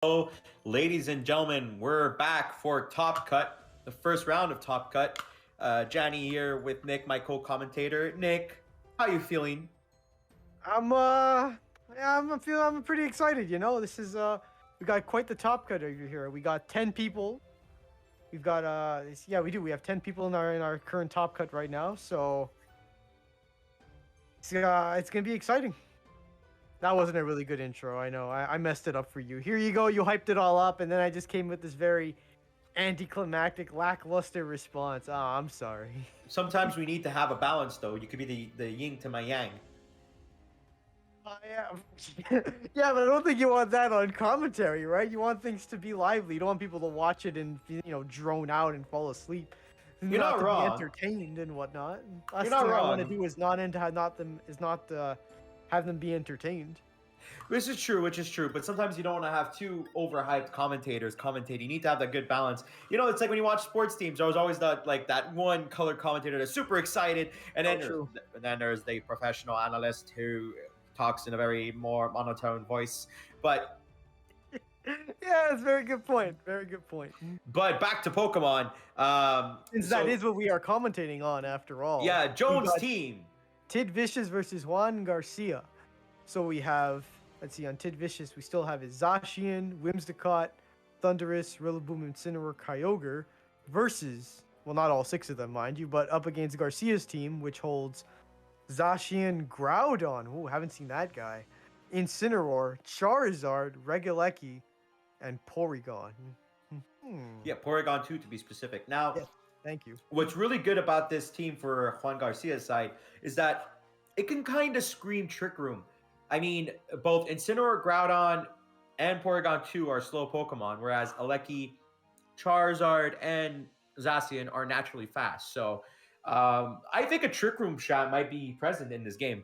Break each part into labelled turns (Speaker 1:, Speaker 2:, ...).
Speaker 1: Hello, ladies and gentlemen. We're back for Top Cut, the first round of Top Cut. Johnny here with Nick, my co-commentator. Nick, how you feeling?
Speaker 2: I'm pretty excited. This is we got quite the top cut over here. We got 10 people. We've got we do. We have 10 people in our current top cut right now. So it's gonna be exciting. That wasn't a really good intro. I know. I messed it up for you. Here you go. You hyped it all up, and then I just came with this very anticlimactic, lackluster response. I'm sorry.
Speaker 1: Sometimes we need to have a balance, though. You could be the yin to my yang.
Speaker 2: Yeah. Yeah, but I don't think you want that on commentary, right? You want things to be lively. You don't want people to watch it and drone out and fall asleep.
Speaker 1: You're not wrong.
Speaker 2: Be entertained and whatnot.
Speaker 1: You're not wrong.
Speaker 2: I want to do is not have them be entertained.
Speaker 1: Which is true. But sometimes you don't want to have two overhyped commentators commentating. You need to have that good balance. It's like when you watch sports teams. There's always that one color commentator that's super excited, and then there's the professional analyst who talks in a very more monotone voice. But
Speaker 2: yeah, that's a very good point. Very good point.
Speaker 1: But back to Pokemon.
Speaker 2: That is what we are commentating on, after all.
Speaker 1: Yeah, Joan's team.
Speaker 2: Tiddvicious versus JoanGarcia. So we have, let's see, on Tiddvicious, we still have Zacian, Whimsicott, Thundurus, Rillaboom, Incineroar, Kyogre versus, well, not all 6 of them, mind you, but up against Garcia's team, which holds Zacian, Groudon. Ooh, haven't seen that guy. Incineroar, Charizard, Regieleki, and Porygon.
Speaker 1: Yeah, Porygon 2 to be specific. Now,
Speaker 2: yes, thank you.
Speaker 1: What's really good about this team for JoanGarcia's side is that it can kind of scream Trick Room. I mean, both Incineroar, Groudon, and Porygon 2 are slow Pokemon, whereas Aleki, Charizard, and Zacian are naturally fast. So I think a Trick Room shot might be present in this game.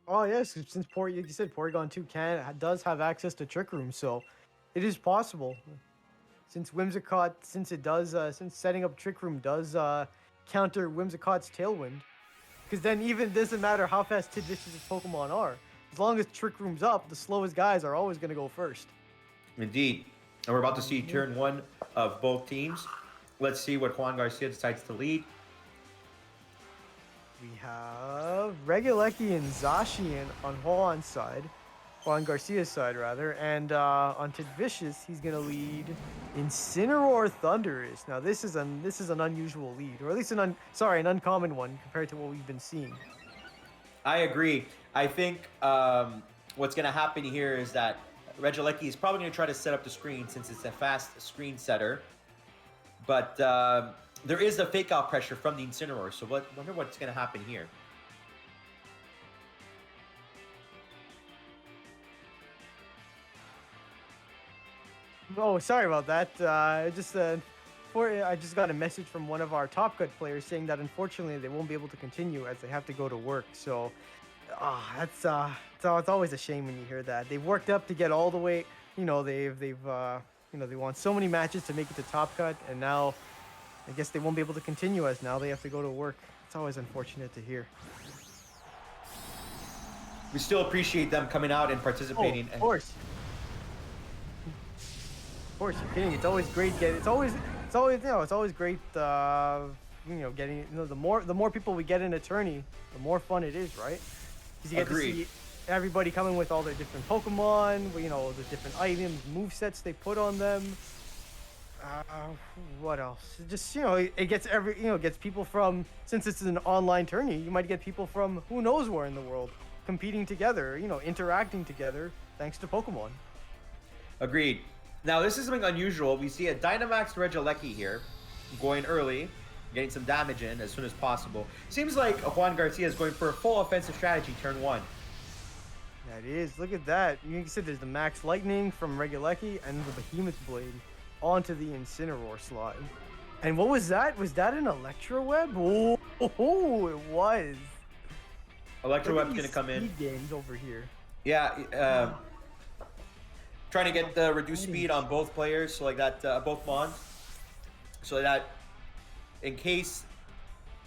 Speaker 2: Oh yes, since you said Porygon 2 does have access to Trick Room, so it is possible. Since Whimsicott, since setting up Trick Room does counter Whimsicott's Tailwind, because then even it doesn't matter how fast Tiddvicious' Pokemon are, as long as Trick Room's up, the slowest guys are always going to go first.
Speaker 1: Indeed, and we're about to see turn 1 of both teams. Let's see what JoanGarcia decides to lead.
Speaker 2: We have Regieleki and Zacian on JoanGarcia's side rather, and on Tiddvicious, he's gonna lead Incineroar Thundurus. Now this is an unusual lead, or at least an uncommon one compared to what we've been seeing.
Speaker 1: I agree. I think what's gonna happen here is that Regieleki is probably gonna try to set up the screen since it's a fast screen setter, but there is a fake out pressure from the Incineroar, so wonder what's going to happen here.
Speaker 2: Oh, sorry about that. I just got a message from one of our Top Cut players saying that unfortunately they won't be able to continue as they have to go to work. So, it's always a shame when you hear that. They've worked up to get all the way. They won so many matches to make it to Top Cut, and now I guess they won't be able to continue as now they have to go to work. It's always unfortunate to hear.
Speaker 1: We still appreciate them coming out and participating.
Speaker 2: Oh, of course. Of course, you're kidding. It's always great it's always great getting the more people we get in a tourney, the more fun it is, right? Because you get to see everybody coming with all their different Pokemon, the different items, movesets they put on them. What else? Just, it gets gets people from, since it's an online tourney, you might get people from who knows where in the world competing together, interacting together thanks to Pokemon.
Speaker 1: Agreed. Now, this is something unusual. We see a Dynamax Regieleki here going early, getting some damage in as soon as possible. Seems like JoanGarcia is going for a full offensive strategy turn 1.
Speaker 2: That is. Look at that. You said there's the Max Lightning from Regieleki and the Behemoth Blade onto the Incineroar slot. And what was that? Was that an Electro Web? Oh, it was.
Speaker 1: Electro Web's gonna come in.
Speaker 2: Speed games over here.
Speaker 1: Yeah, trying to get the reduced speed on both players, so like that, both Mons, so that in case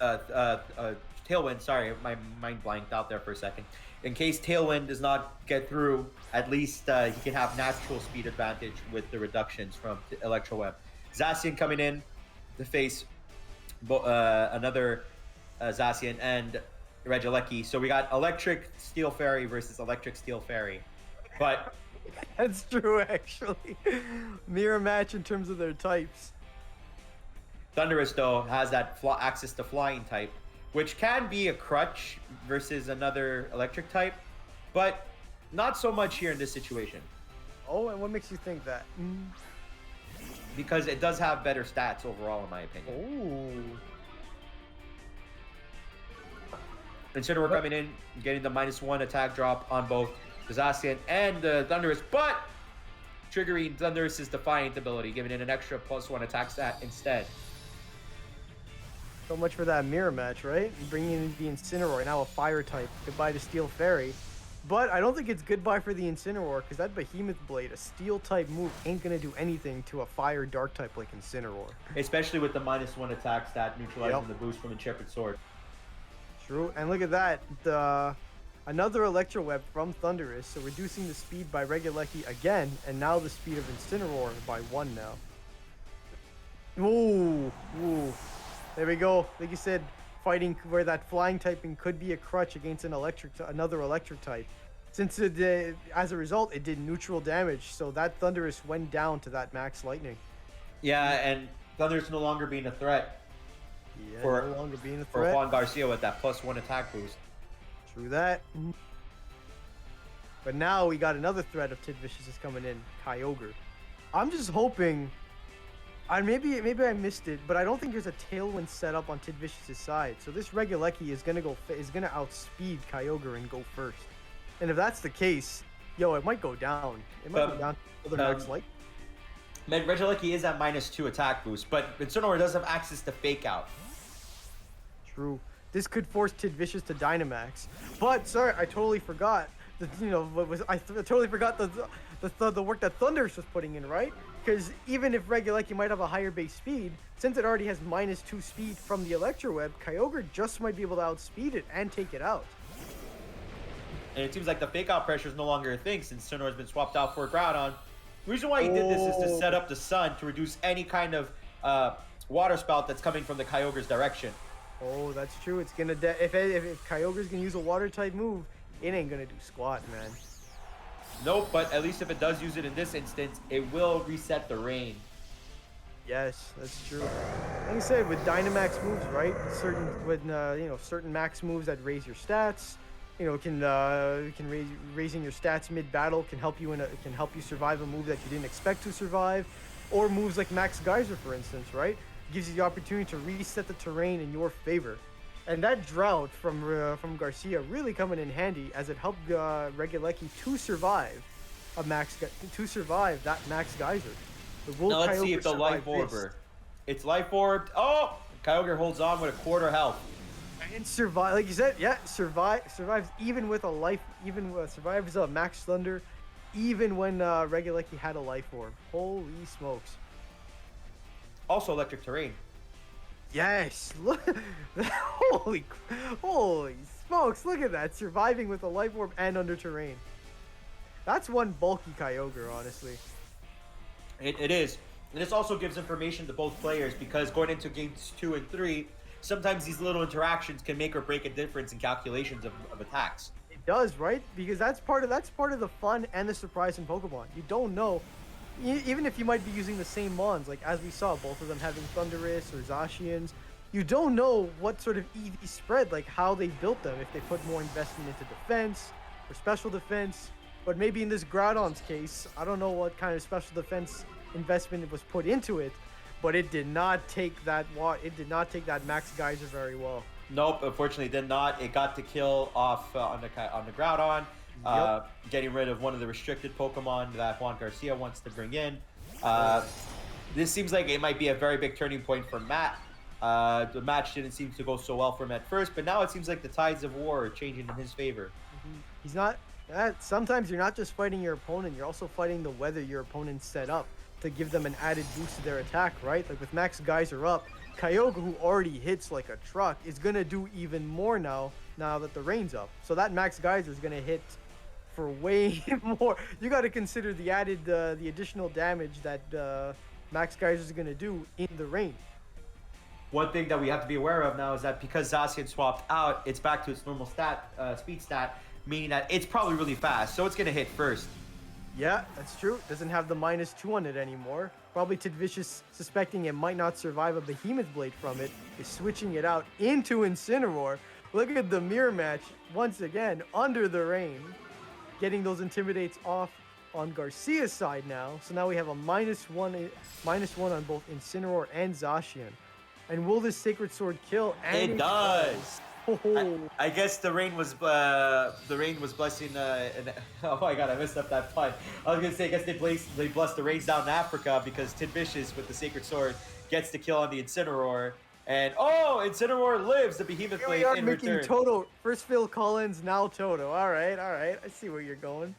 Speaker 1: Tailwind. Sorry, my mind blanked out there for a second. in case Tailwind does not get through, at least he can have natural speed advantage with the reductions from Electro Web. Zacian coming in to face another Zacian and Regieleki. So we got Electric Steel Fairy versus Electric Steel Fairy. But
Speaker 2: That's true, actually. Mirror match in terms of their types.
Speaker 1: Thunderous, though, has that access to flying type, which can be a crutch versus another electric type, but not so much here in this situation.
Speaker 2: Oh, and what makes you think that?
Speaker 1: Because it does have better stats overall, in my opinion.
Speaker 2: Oh.
Speaker 1: Incineroar coming in, getting the -1 attack drop on both the Zacian and the Thunderous, but triggering Thunderous's Defiant ability, giving it an extra +1 attack stat instead.
Speaker 2: So much for that mirror match, right? Bringing in the Incineroar, now a fire type. Goodbye to Steel Fairy. But I don't think it's goodbye for the Incineroar, because that Behemoth Blade, a steel type move, ain't going to do anything to a fire dark type like Incineroar.
Speaker 1: Especially with the -1 attack stat, neutralizing the boost from Intrepid Sword.
Speaker 2: True, and look at that. Another Electro Web from Thunderous, so reducing the speed by Regieleki again, and now the speed of Incineroar by 1 now. Ooh. There we go. Like you said, fighting where that flying typing could be a crutch against another electric type. Since as a result, it did neutral damage, so that Thunderous went down to that max lightning.
Speaker 1: Yeah, and Thunderous no longer being a threat.
Speaker 2: Yeah,
Speaker 1: no
Speaker 2: longer being a
Speaker 1: threat. For JoanGarcia with that +1 attack boost.
Speaker 2: True that. But now we got another threat of Tiddvicious is coming in, Kyogre. I'm just hoping, maybe I missed it, but I don't think there's a Tailwind set up on Tiddvicious' side. So this Regieleki is gonna outspeed Kyogre and go first. And if that's the case, it might go down. It might go down to the max light.
Speaker 1: Man, Regieleki is at -2 attack boost, but Incineroar does have access to Fake Out.
Speaker 2: True. This could force Tiddvicious to Dynamax. But sorry, I totally forgot. I totally forgot the work that Thunderous was putting in, right? Because even if Regieleki might have a higher base speed, since it already has -2 speed from the Electro Web, Kyogre just might be able to outspeed it and take it out.
Speaker 1: And it seems like the Fake Out pressure is no longer a thing since Incineroar has been swapped out for a Groudon. The reason why he did this is to set up the Sun to reduce any kind of water spout that's coming from the Kyogre's direction.
Speaker 2: Oh, that's true. It's gonna if Kyogre's gonna use a water type move, it ain't gonna do squat, man.
Speaker 1: Nope, but at least if it does use it in this instance, it will reset the rain.
Speaker 2: Yes, that's true. Like I said, with Dynamax moves, right? Certain max moves that raise your stats, raising your stats mid battle can help you survive a move that you didn't expect to survive, or moves like Max Geyser, for instance, right? Gives you the opportunity to reset the terrain in your favor. And that drought from Garcia really coming in handy, as it helped Regieleki to survive that Max Geyser.
Speaker 1: Now let's see if the Life Orber. It's Life Orbed. Oh, Kyogre holds on with a quarter health.
Speaker 2: And survive, like you said, survives even with a life, survives a Max Thunder, even when Regieleki had a Life Orb. Holy smokes!
Speaker 1: Also electric terrain.
Speaker 2: Yes, look, holy smokes! Look at that, surviving with a Life Orb and under terrain. That's one bulky Kyogre, honestly.
Speaker 1: It is, and this also gives information to both players, because going into games 2 and 3, sometimes these little interactions can make or break a difference in calculations of attacks.
Speaker 2: It does, right? Because that's part of the fun and the surprise in Pokemon. You don't know. Even if you might be using the same mons, like as we saw, both of them having Thunderous or Zacians, you don't know what sort of EV spread, like how they built them, if they put more investment into defense or special defense. But maybe in this Groudon's case, I don't know what kind of special defense investment was put into it, but it did not take that Max Geyser very well.
Speaker 1: Nope, unfortunately it did not. It got the kill off on the Groudon. Getting rid of one of the restricted Pokemon that JoanGarcia wants to bring in. This seems like it might be a very big turning point for Matt. The match didn't seem to go so well for him at first, but now it seems like the tides of war are changing in his favor.
Speaker 2: He's not. Sometimes you're not just fighting your opponent, you're also fighting the weather your opponent set up to give them an added boost to their attack, right? Like with Max Geyser up, Kyogre, who already hits like a truck, is gonna do even more now that the rain's up. So that Max Geyser is gonna hit for way more. You got to consider the the additional damage that Max Geyser is gonna do in the rain.
Speaker 1: One thing that we have to be aware of now is that because Zacian swapped out, it's back to its normal speed stat, meaning that it's probably really fast, so it's gonna hit first.
Speaker 2: Yeah, that's true. Doesn't have the -2 on it anymore. Probably Tiddvicious, suspecting it might not survive a Behemoth Blade from it, is switching it out into Incineroar. Look at the mirror match once again under the rain, getting those Intimidates off on Garcia's side now. So now we have a -1 on both Incineroar and Zacian. And will this Sacred Sword kill? And
Speaker 1: It does.
Speaker 2: Oh.
Speaker 1: I guess the rain was blessing. Oh my god, I messed up that pun. I was gonna say, I guess they blessed the rains down in Africa because Tiddvicious with the Sacred Sword gets the kill on the Incineroar, and Incineroar lives the Behemoth
Speaker 2: Here we
Speaker 1: Blade
Speaker 2: are
Speaker 1: in
Speaker 2: making
Speaker 1: return.
Speaker 2: Toto. First Phil Collins, now Toto. All right. I see where you're going.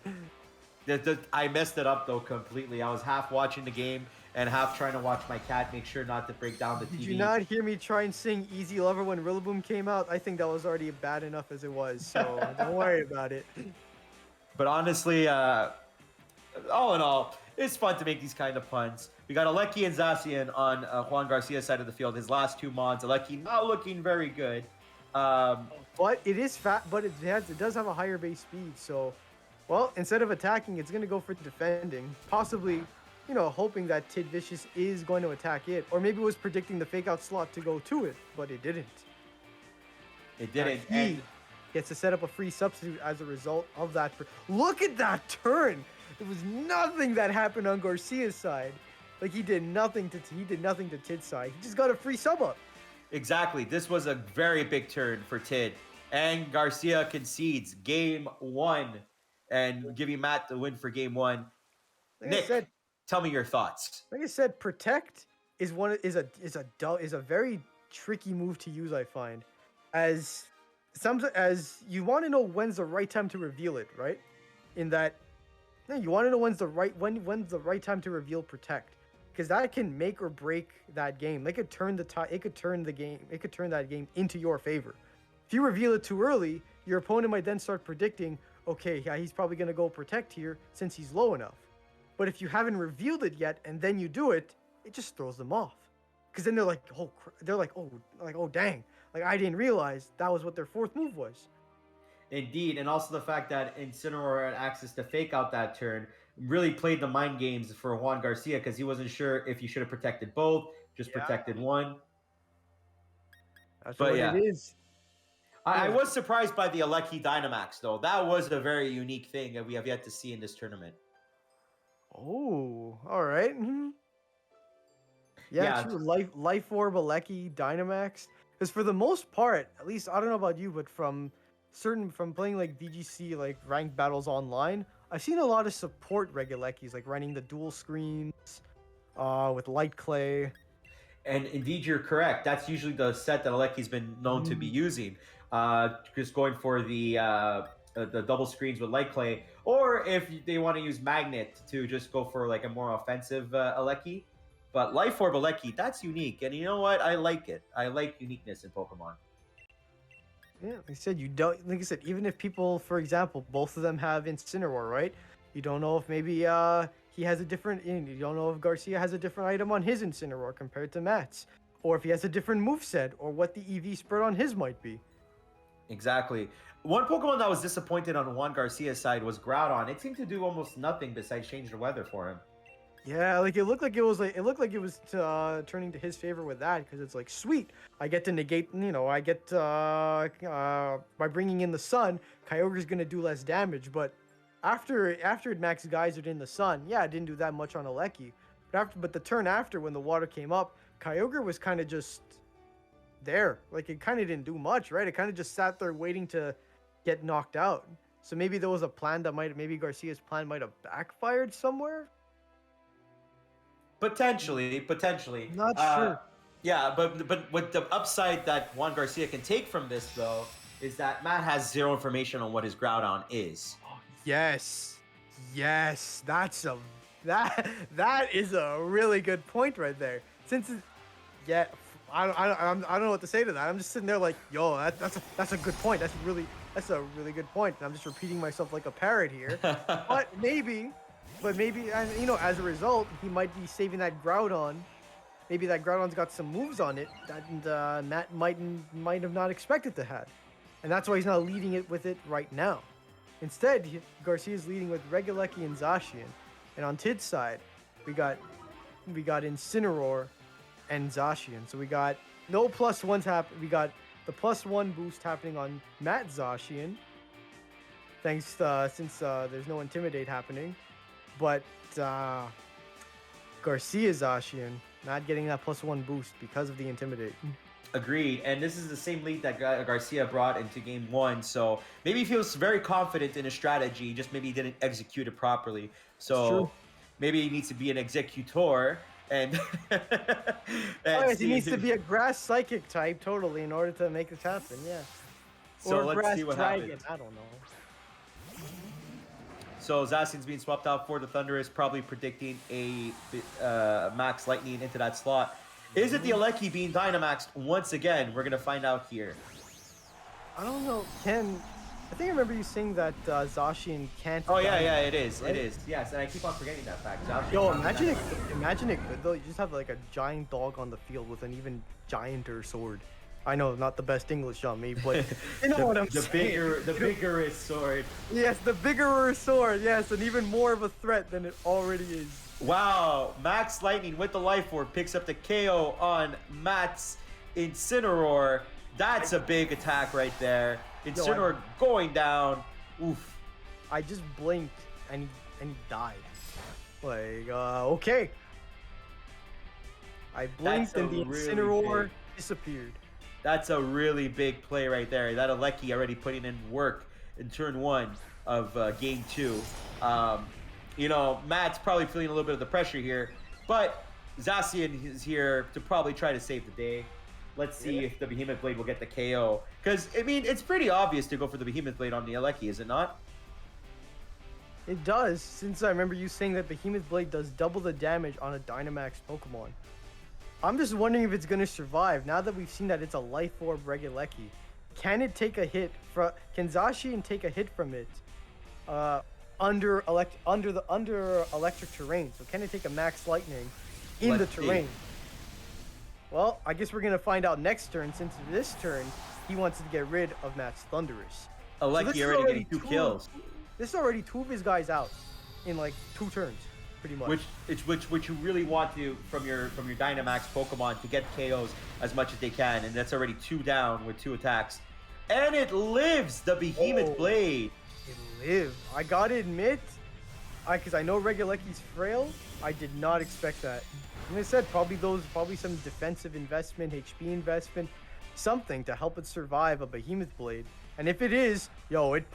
Speaker 1: I messed it up though completely. I was half watching the game and half trying to watch my cat, make sure not to break down the TV.
Speaker 2: Did you not hear me try and sing Easy Lover when Rillaboom came out? I think that was already bad enough as it was, so don't worry about it.
Speaker 1: But honestly, all in all, it's fun to make these kind of puns. We got Aleki and Zacian on JoanGarcia's side of the field. His last two mons, Aleki not looking very good.
Speaker 2: But it is fat, but it does have a higher base speed, so, well, instead of attacking, it's going to go for defending. Possibly, hoping that Tiddvicious is going to attack it. Or maybe it was predicting the fake out slot to go to it, but it didn't.
Speaker 1: It didn't.
Speaker 2: He gets to set up a free substitute as a result of that. Look at that turn! There was nothing that happened on Garcia's side. Like, he did nothing to Tid's side. He just got a free sub up.
Speaker 1: Exactly. This was a very big turn for Tid. And Garcia concedes game 1 and giving Matt the win for game 1.
Speaker 2: Like
Speaker 1: Nick, tell me your thoughts.
Speaker 2: Like I said, protect is a very tricky move to use, I find. As you want to know when's the right time to reveal it, right? In that, you want to know when's the right time to reveal protect, because that can make or break that game. It could turn that game into your favor. If you reveal it too early, your opponent might then start predicting, okay, yeah, he's probably gonna go protect here since he's low enough. But if you haven't revealed it yet and then you do it, it just throws them off. Because then they're like, oh dang, like I didn't realize that was what their fourth move was.
Speaker 1: Indeed, and also the fact that Incineroar had access to fake out that turn really played the mind games for JoanGarcia, because he wasn't sure if he should have protected both, just protected one.
Speaker 2: That's what it is.
Speaker 1: I was surprised by the Aleki Dynamax, though. That was a very unique thing that we have yet to see in this tournament.
Speaker 2: Oh, all right. Mm-hmm. Yeah, true. Life Orb, Aleki, Dynamax. Because for the most part, at least I don't know about you, but from playing like VGC, like ranked battles online, I've seen a lot of support Regalekis, like running the dual screens, with Light Clay.
Speaker 1: And indeed, you're correct. That's usually the set that Aleki's been known to be using. Just going for the double screens with Light Clay, or if they want to use Magnet to just go for like a more offensive Aleki. But Life Orb Aleki, that's unique, and you know what? I like it. I like uniqueness in Pokemon.
Speaker 2: Yeah, like I said, even if people, for example, both of them have Incineroar, right? You don't know if maybe he has a different. You don't know if Garcia has a different item on his Incineroar compared to Matt's, or if he has a different moveset, or what the EV spread on his might be.
Speaker 1: Exactly. One Pokemon that was disappointed on JoanGarcia's side was Groudon. It seemed to do almost nothing besides change the weather for him.
Speaker 2: Yeah, like it looked like it was turning to his favor with that, because it's like, sweet, I get to negate, I get by bringing in the sun, Kyogre's gonna do less damage. But after it Max Geysered in the sun, yeah, it didn't do that much on Aleki. But the turn after, when the water came up, Kyogre was kind of just there. Like, it kind of didn't do much, right? It kind of just sat there waiting to get knocked out. So maybe there was a plan maybe Garcia's plan might have backfired somewhere.
Speaker 1: Potentially.
Speaker 2: Not sure.
Speaker 1: Yeah, but with the upside that JoanGarcia can take from this, though, is that Matt has zero information on what his Groudon is.
Speaker 2: Yes, that is a really good point right there. I don't know what to say to that. I'm just sitting there like, yo, that's a good point. That's a really good point. And I'm just repeating myself like a parrot here. But maybe, you know, as a result, he might be saving that Groudon. Maybe that Groudon's got some moves on it that Matt might have not expected to have, and that's why he's not leading it with it right now. Instead, Garcia's leading with Regieleki and Zacian, and on Tid's side, we got Incineroar and Zacian. So we got no +1s happen. We got the +1 boost happening on Matt Zacian, thanks since there's no Intimidate happening, but Garcia Zacian not getting that +1 boost because of the Intimidate.
Speaker 1: Agreed. And this is the same lead that Garcia brought into game 1. So maybe he feels very confident in his strategy, just maybe he didn't execute it properly. So maybe he needs to be an executor and,
Speaker 2: yes, he needs to be a grass psychic type totally in order to make this happen. Yeah.
Speaker 1: So
Speaker 2: or
Speaker 1: let's
Speaker 2: grass
Speaker 1: see what
Speaker 2: dragon.
Speaker 1: happens.
Speaker 2: I don't know.
Speaker 1: So Zacian's being swapped out for the Thundurus, probably predicting a Max Lightning into that slot. Is it the Aleki being Dynamaxed once again? We're going to find out here.
Speaker 2: I don't know. I think I remember you saying that Zacian can't.
Speaker 1: Oh, yeah, it is. Right? It is. Yes, and I keep on forgetting that fact. Zacian
Speaker 2: Yo, imagine it could, though. You just have like a giant dog on the field with an even gianter sword. I know, not the best English on me, but you know what I'm saying.
Speaker 1: The biggerest sword.
Speaker 2: Yes, the bigger sword. Yes, and even more of a threat than it already is.
Speaker 1: Wow, Max Lightning with the Life Orb picks up the KO on Matt's Incineroar. That's a big attack right there. Incineroar going down. Oof.
Speaker 2: I just blinked and he died. Like, okay. I blinked and the Incineroar disappeared.
Speaker 1: That's a really big play right there. That Aleki already putting in work in turn 1 of game 2. You know, Matt's probably feeling a little bit of the pressure here, but Zacian is here to probably try to save the day. Let's see if the Behemoth Blade will get the KO. Because, I mean, it's pretty obvious to go for the Behemoth Blade on the Aleki, is it not?
Speaker 2: It does, since I remember you saying that Behemoth Blade does double the damage on a Dynamax Pokemon. I'm just wondering if it's going to survive, now that we've seen that it's a Life Orb Regieleki. Can it take a hit from... Can Zacian take a hit from it? Under electric terrain. So can it take a Max Lightning in the terrain? Well, I guess we're gonna find out next turn, since this turn he wants to get rid of Matt's Thundurus.
Speaker 1: Aleki already getting 2 kills.
Speaker 2: This is already 2 of his guys out in like 2 turns, pretty much.
Speaker 1: Which you really want to from your Dynamax Pokemon to get KOs as much as they can, and that's already 2 down with 2 attacks. And it lives the Behemoth Blade.
Speaker 2: It lived. I gotta admit, because I know Regieleki's frail, I did not expect that. And I said probably some defensive investment, HP investment, something to help it survive a Behemoth Blade. And if it is, yo, it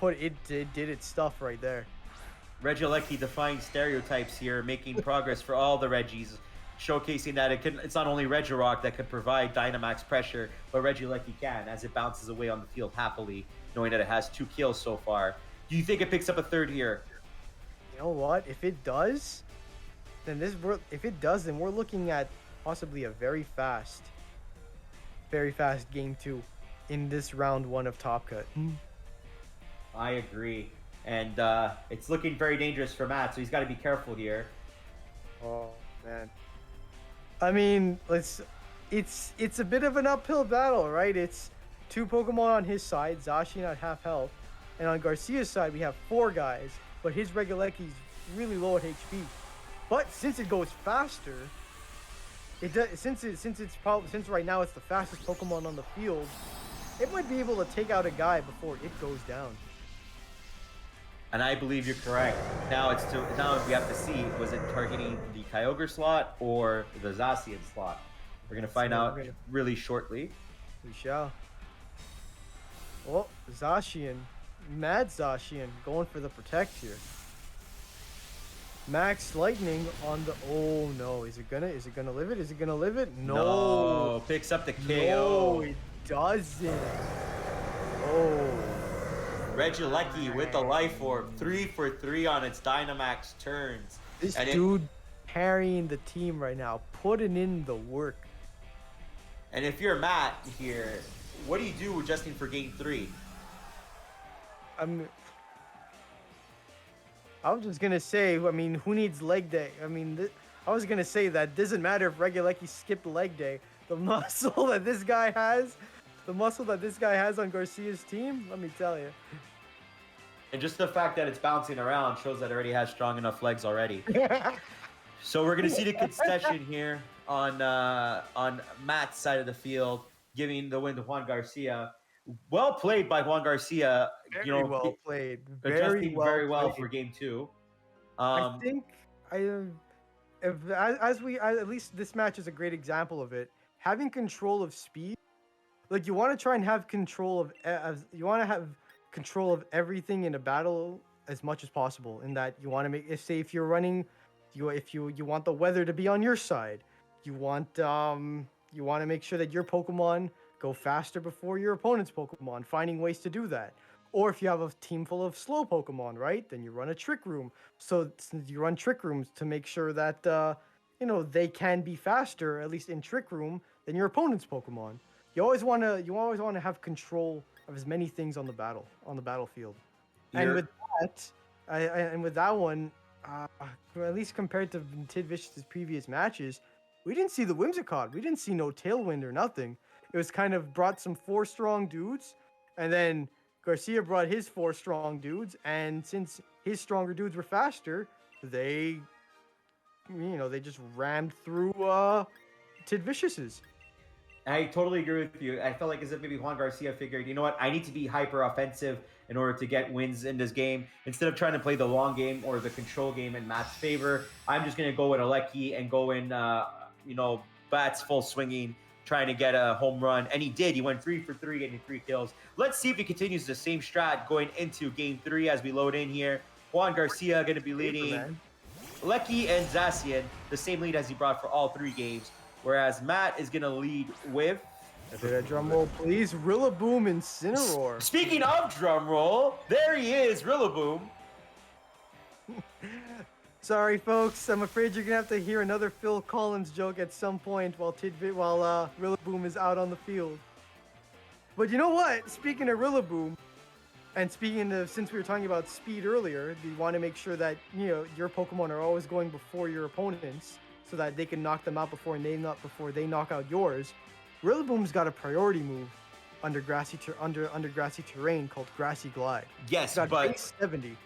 Speaker 2: did its stuff right there.
Speaker 1: Regieleki defying stereotypes here, making progress for all the Reggies, showcasing that it's not only Regirock that can provide Dynamax pressure, but Regieleki can, as it bounces away on the field happily, knowing that it has 2 kills so far. Do you think it picks up a 3rd here?
Speaker 2: You know what? If it does, then we're looking at possibly a very fast game 2 in this round 1 of Top Cut.
Speaker 1: I agree. And it's looking very dangerous for Matt, so he's got to be careful here.
Speaker 2: Oh, man. I mean, it's a bit of an uphill battle, right? It's 2 Pokemon on his side, Zacian at half health. And on Garcia's side, we have 4 guys, but his Regieleki's really low at HP. But since it goes faster, since right now it's the fastest Pokemon on the field, it might be able to take out a guy before it goes down.
Speaker 1: And I believe you're correct. Now we have to see, was it targeting the Kyogre slot or the Zacian slot? We're gonna find out really shortly.
Speaker 2: We shall. Well, Zacian, Mad Zacian, going for the protect here. Max Lightning on the... Oh no, is it gonna live it? Is it gonna live it? No.
Speaker 1: Picks up the KO.
Speaker 2: No, it doesn't. Oh.
Speaker 1: Regieleki with the Life Orb, 3 for 3 on its Dynamax turns.
Speaker 2: This dude carrying the team right now, putting in the work.
Speaker 1: And if you're Matt here, what do you do adjusting for game 3?
Speaker 2: I'm just gonna say, I mean, who needs leg day? I mean, I was gonna say that doesn't matter if Regulecki skipped leg day. The muscle that this guy has, on Garcia's team, let me tell you.
Speaker 1: And just the fact that it's bouncing around shows that it already has strong enough legs already. So we're gonna see the concession here on Matt's side of the field, giving the win to JoanGarcia. Well played by JoanGarcia.
Speaker 2: Very well played.
Speaker 1: Adjusting very well
Speaker 2: played.
Speaker 1: for game 2.
Speaker 2: I think at least this match is a great example of it. Having control of speed, like you want to try and have control of everything in a battle as much as possible. In that you want to if you're running, if you want the weather to be on your side, you want to make sure that your Pokemon go faster before your opponent's Pokemon, finding ways to do that. Or if you have a team full of slow Pokemon, right? Then you run a Trick Room. So you run Trick Rooms to make sure that they can be faster, at least in Trick Room, than your opponent's Pokemon. You always want to have control of as many things on the battlefield. And with that one, at least compared to Tiddvicious' previous matches, we didn't see the Whimsicott. We didn't see no Tailwind or nothing. It was kind of brought some 4 strong dudes, and then Garcia brought his 4 strong dudes, and since his stronger dudes were faster, they just rammed through Tiddvicious's.
Speaker 1: I totally agree with you. I felt like as if maybe JoanGarcia figured, you know what, I need to be hyper offensive in order to get wins in this game. Instead of trying to play the long game or the control game in Matt's favor, I'm just going to go with Alecki and go in, bats full swinging, trying to get a home run. And he did. He went 3 for 3, getting 3 kills. Let's see if he continues the same strat going into game 3 as we load in here. JoanGarcia going to be leading Alecki and Zacian, the same lead as he brought for all 3 games. Whereas Matt is going to lead with...
Speaker 2: Drum roll, please. Rillaboom Incineroar.
Speaker 1: Speaking of drum roll, there he is, Rillaboom.
Speaker 2: Sorry, folks. I'm afraid you're going to have to hear another Phil Collins joke at some point while Rillaboom is out on the field. But you know what? Speaking of Rillaboom, and since we were talking about speed earlier, you want to make sure that, your Pokemon are always going before your opponents, so that they can knock them out before they knock out yours. Rillaboom's got a priority move under grassy terrain called Grassy Glide.
Speaker 1: Yes,
Speaker 2: but
Speaker 1: base
Speaker 2: 70.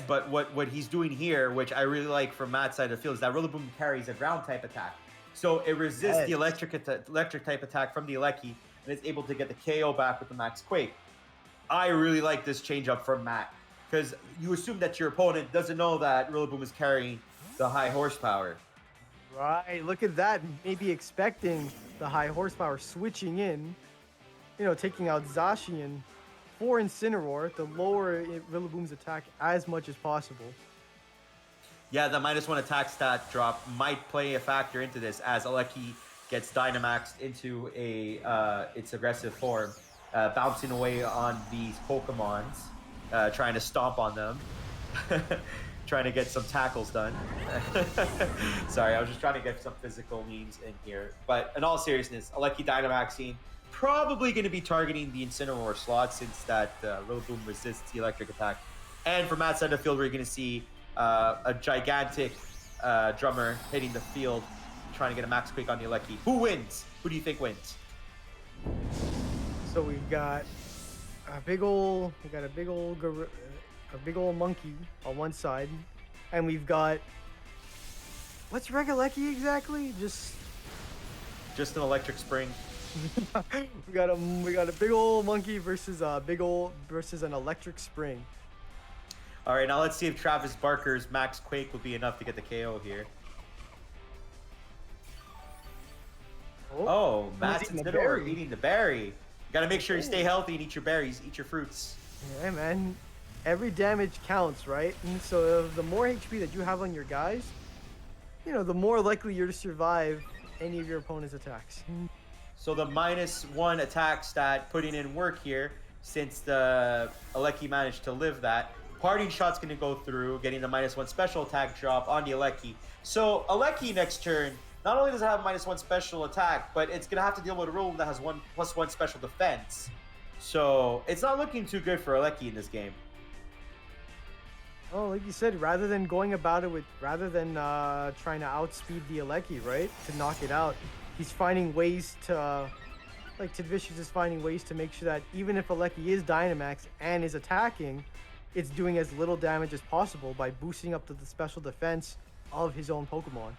Speaker 1: But what he's doing here, which I really like from Matt's side of the field, is that Rillaboom carries a ground type attack, so it resists the electric type attack from the Alecki, and is able to get the KO back with the Max Quake. I really like this change up from Matt, because you assume that your opponent doesn't know that Rillaboom is carrying the high horsepower.
Speaker 2: Right, look at that. Maybe expecting the high horsepower, switching in, taking out Zacian for Incineroar to lower Rillaboom's attack as much as possible.
Speaker 1: Yeah, the -1 attack stat drop might play a factor into this, as Alecki gets Dynamaxed into its aggressive form, bouncing away on these Pokemons, trying to stomp on them. Trying to get some tackles done. Sorry, I was just trying to get some physical memes in here. But in all seriousness, Alecki Dynamaxing, probably going to be targeting the Incineroar slot, since that Rillaboom resists the electric attack. And from Matt's side of the field, we're going to see a gigantic drummer hitting the field, trying to get a Max Quake on the Alecki. Who wins? Who do you think wins?
Speaker 2: So we've got a big old monkey on one side, and we've got, what's Regulecki exactly? Just
Speaker 1: an electric spring.
Speaker 2: we got a big old monkey versus an electric spring.
Speaker 1: All right, now let's see if Travis Barker's Max Quake will be enough to get the KO here. Oh, Matt's eating the berry. You gotta make sure you stay healthy and eat your berries, eat your fruits.
Speaker 2: Yeah, man. Every damage counts, right? And so the more HP that you have on your guys, the more likely you're to survive any of your opponent's attacks.
Speaker 1: So the -1 attack stat putting in work here, since the Alecki managed to live that. Parting Shot's going to go through, getting the -1 special attack drop on the Alecki. So Alecki next turn, not only does it have -1 special attack, but it's going to have to deal with a Rillaboom that has 1+1 special defense. So it's not looking too good for Alecki in this game.
Speaker 2: Oh, like you said, rather than going about it with, rather than trying to outspeed the Alecki, right, to knock it out, he's finding ways to, like Tiddvicious is finding ways to make sure that even if Alecki is Dynamax and is attacking, it's doing as little damage as possible by boosting up the special defense of his own Pokemon.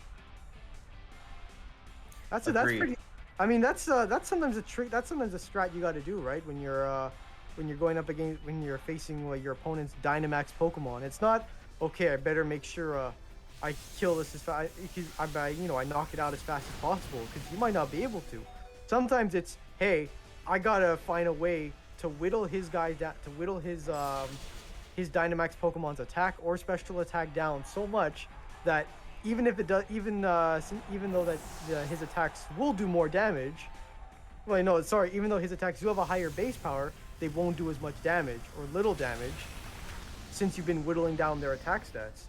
Speaker 2: That's pretty. I mean, that's sometimes a trick. That's sometimes a strat you got to do, right? When you're going up against, when you're facing your opponent's Dynamax Pokemon. It's not okay. I better make sure I kill this as fast. I knock it out as fast as possible, because you might not be able to. Sometimes it's, hey, I gotta find a way to whittle his guys down, to whittle his Dynamax Pokemon's attack or special attack down so much that even if it does, even though that his attacks will do more damage, well, no, sorry, even though his attacks do have a higher base power, they won't do as much damage or little damage, since you've been whittling down their attack stats.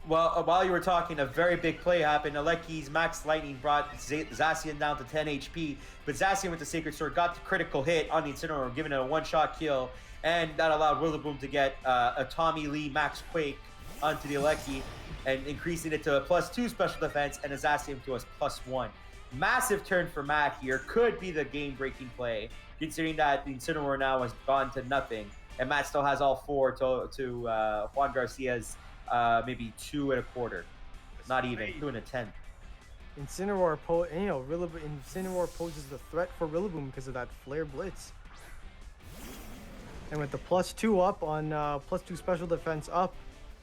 Speaker 1: Well, while you were talking, a very big play happened. Alecki's Max Lightning brought Zacian down to 10 HP, but Zacian with the Sacred Sword got the critical hit on the Incineroar, giving it a one-shot kill, and that allowed Rillaboom to get a Tommy Lee Max Quake onto the Alecki, and increasing it to a +2 special defense, and a Zacian to a +1. Massive turn for Matt here. Could be the game-breaking play, considering that the Incineroar now has gone to nothing, and Matt still has all 4 to JoanGarcia's maybe 2 1/4. Not even 2 1/10.
Speaker 2: Incineroar Incineroar poses the threat for Rillaboom because of that Flare Blitz. And with the +2 up on +2 special defense up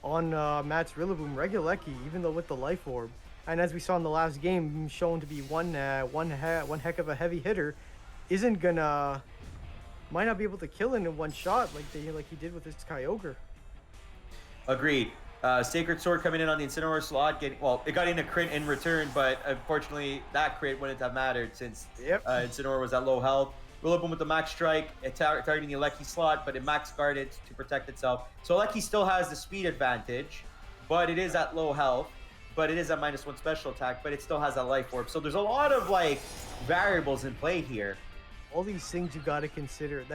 Speaker 2: on Matt's Rillaboom, Regieleki, even though with the Life Orb, and as we saw in the last game, shown to be one heck of a heavy hitter, might not be able to kill him in one shot like he did with his Kyogre.
Speaker 1: Agreed. Sacred Sword coming in on the Incineroar slot, it got in a crit in return, but unfortunately that crit wouldn't have mattered since Incineroar was at low health. Rillaboom with the Max Strike, targeting the Alecki slot, but it max guarded to protect itself. So Alecki still has the speed advantage, but it is at low health, but it is at -1 special attack, but it still has a Life Orb. So there's a lot of variables in play here.
Speaker 2: All these things you gotta consider.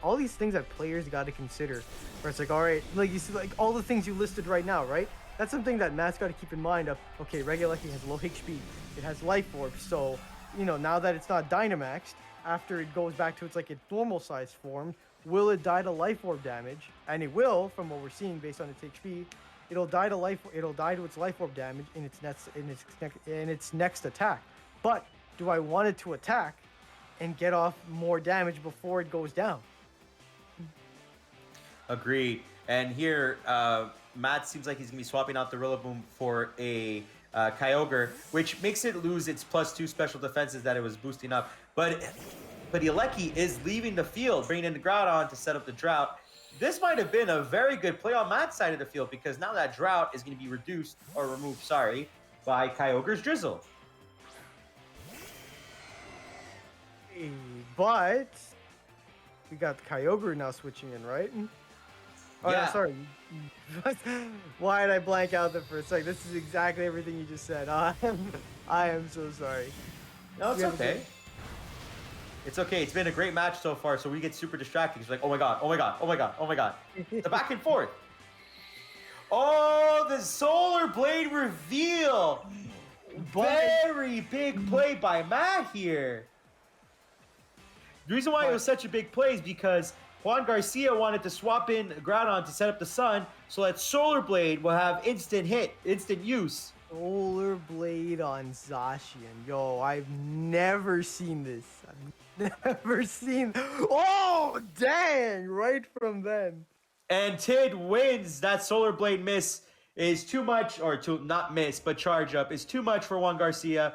Speaker 2: All these things that players gotta consider. Where it's like, all right, like you see, like all the things you listed right now, right? That's something that Matt's got to keep in mind. Of okay, Regieleki has low HP, it has Life Orb, so now that it's not Dynamaxed, after it goes back to its normal size form, will it die to Life Orb damage? And it will, from what we're seeing based on its HP. It'll die to its Life Orb damage in its next attack. But do I want it to attack and get off more damage before it goes down?
Speaker 1: Agreed. And here, Matt seems like he's going to be swapping out the Rillaboom for a Kyogre, which makes it lose its +2 special defenses that it was boosting up. But the Alecki is leaving the field, bringing in the Groudon to set up the Drought. This might have been a very good play on Matt's side of the field, because now that Drought is going to be removed, by Kyogre's Drizzle.
Speaker 2: But we got Kyogre now switching in, right? Oh, yeah. No, sorry. Why did I blank out there for a sec? This is exactly everything you just said. I am so sorry.
Speaker 1: No, it's okay. It's okay. It's been a great match so far, so we get super distracted. It's like, oh my god, oh my god, oh my god, oh my god. The back and forth. Oh, the Solar Blade reveal. Very big play by Matt here. The reason why it was such a big play is because JoanGarcia wanted to swap in Groudon to set up the Sun so that Solar Blade will have instant use.
Speaker 2: Solar Blade on Zacian. Yo, I've never seen this. I've never seen... Oh, dang! Right from then.
Speaker 1: And Tid wins. That Solar Blade miss is too much, or to not miss, but charge up is too much for JoanGarcia.